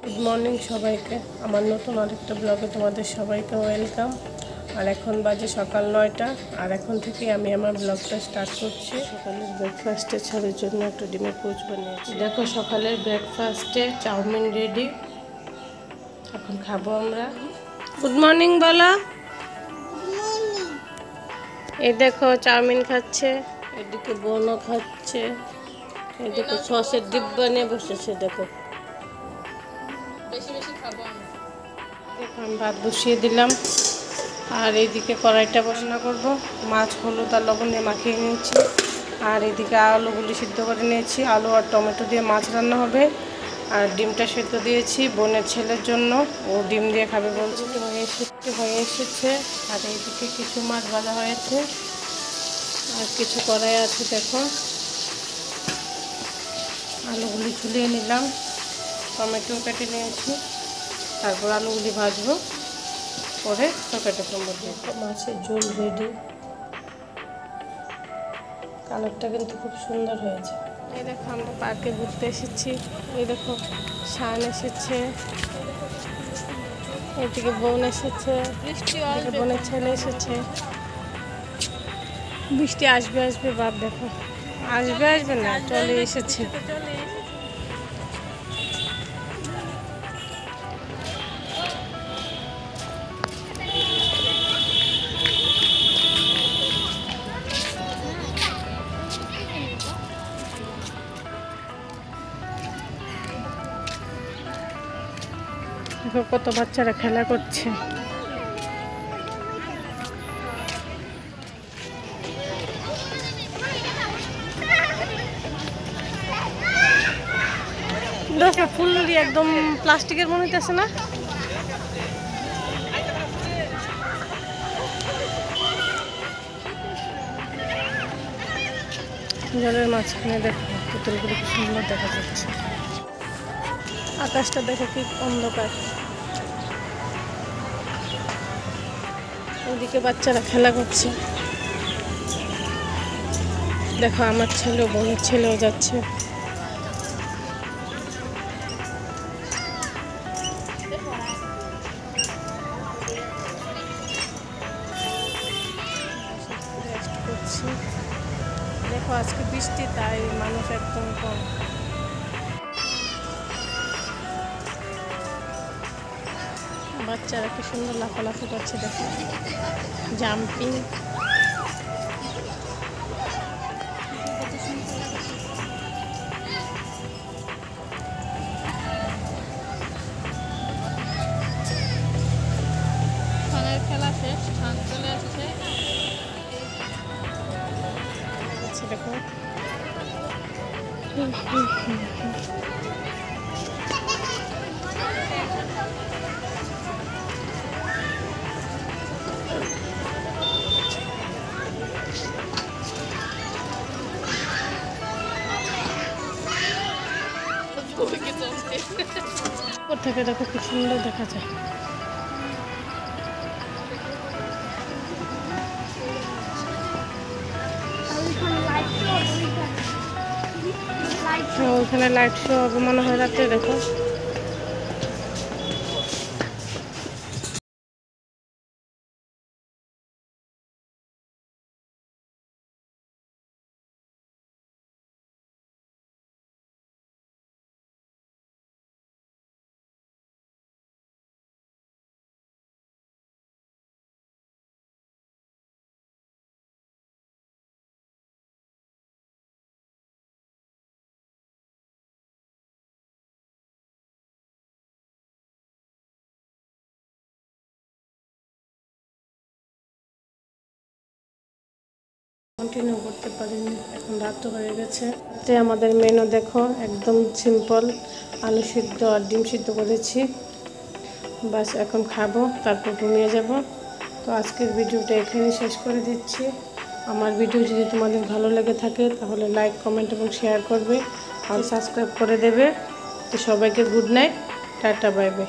Good morning সবাইকে। আমার নতুন আরেকটা ব্লগে তোমাদের সবাইকে ওয়েলকাম। আর এখন বাজে সকাল 9টা, আর এখন থেকে আমি আমার ব্লগটা স্টার্ট করছি। সকালের ব্রেকফাস্টে ছেলের জন্য একটা ডিমের পোচ বানিয়েছি। দেখো সকালের ব্রেকফাস্টে চাউমিন রেডি, এখন খাবো আমরা। গুড মর্নিং বলো। এই দেখো চাউমিন খাচ্ছে, এদিকে বোনও খাচ্ছে, এই দেখো সসের ডিব্বা নিয়ে বসেছে। দেখো আমি ভাত বসিয়ে দিলাম, আর এইদিকে কড়াইটা রান্না করব। মাছ হলুদ আর লবণ দিয়ে মাখিয়ে নিয়েছি, আর এইদিকে আলুগুলি সিদ্ধ করে নিয়েছি। আলু আর টমেটো দিয়ে মাছ রান্না হবে, আর ডিমটা সিদ্ধ দিয়েছি বোনের ছেলের জন্য, ও ডিম দিয়ে খাবে বলছে। হয়ে এসেছে আর এইদিকে কিছু মাছ ভাজা হয়েছে, আর কিছু কড়াই আছে। দেখো আলুগুলি ঝুলিয়ে নিলাম, টমেটো কেটে নিয়েছি, তারপর আলুগুলি ভাজবো, পরে তরকারিটা সম্বন্ধে। মাছের ঝোল রেডি, কালারটা কিন্তু খুব সুন্দর হয়েছে। এই দেখো আমরা পার্কে ঘুরতে এসেছি, এই দেখো শান এসেছে, এদিকে বোন এসেছে, বোনের ছেলে এসেছে। বৃষ্টি আসবে আসবে ভাব, দেখো আসবে না, চলে এসেছে। দেখো কত বাচ্চারা খেলা করছে। দেখো ফুল দিয়ে একদম প্লাস্টিকের মনে হইতেছে না? জলের মাঝখানে দেখো পুতুলগুলো কি সুন্দর দেখা যাচ্ছে। আকাশটা দেখো কি অন্ধকার। ওইদিকে বাচ্চারা খেলা করছে। দেখো আমার ছেলেও বোনের ছেলেও যাচ্ছে। দেখো আজকে বৃষ্টি, তাই মানুষ একদম কম। বাচ্চারা কি সুন্দর লাফালাফি করছে, দেখো জাম্পিং। খেলা শেষ, চলে আসছে। দেখো ওর থেকে দেখো কি সুন্দর দেখা যায়। ওইখানে লাইট শো হবে মনে হয় রাতে। দেখো কন্টিনিউ করতে পারিনি, এখন রাত হয়ে গেছে। তো আমাদের মেনু দেখো একদম সিম্পল, আলু সিদ্ধ আর ডিম সিদ্ধ করেছি, বাস এখন খাবো, তারপর ঘুমিয়ে যাব। তো আজকের ভিডিওটা এখানেই শেষ করে দিচ্ছি। আমার ভিডিও যদি তোমাদের ভালো লেগে থাকে তাহলে লাইক, কমেন্ট এবং শেয়ার করবে, আর সাবস্ক্রাইব করে দেবে। তো সবাইকে good night, tata, bye bye.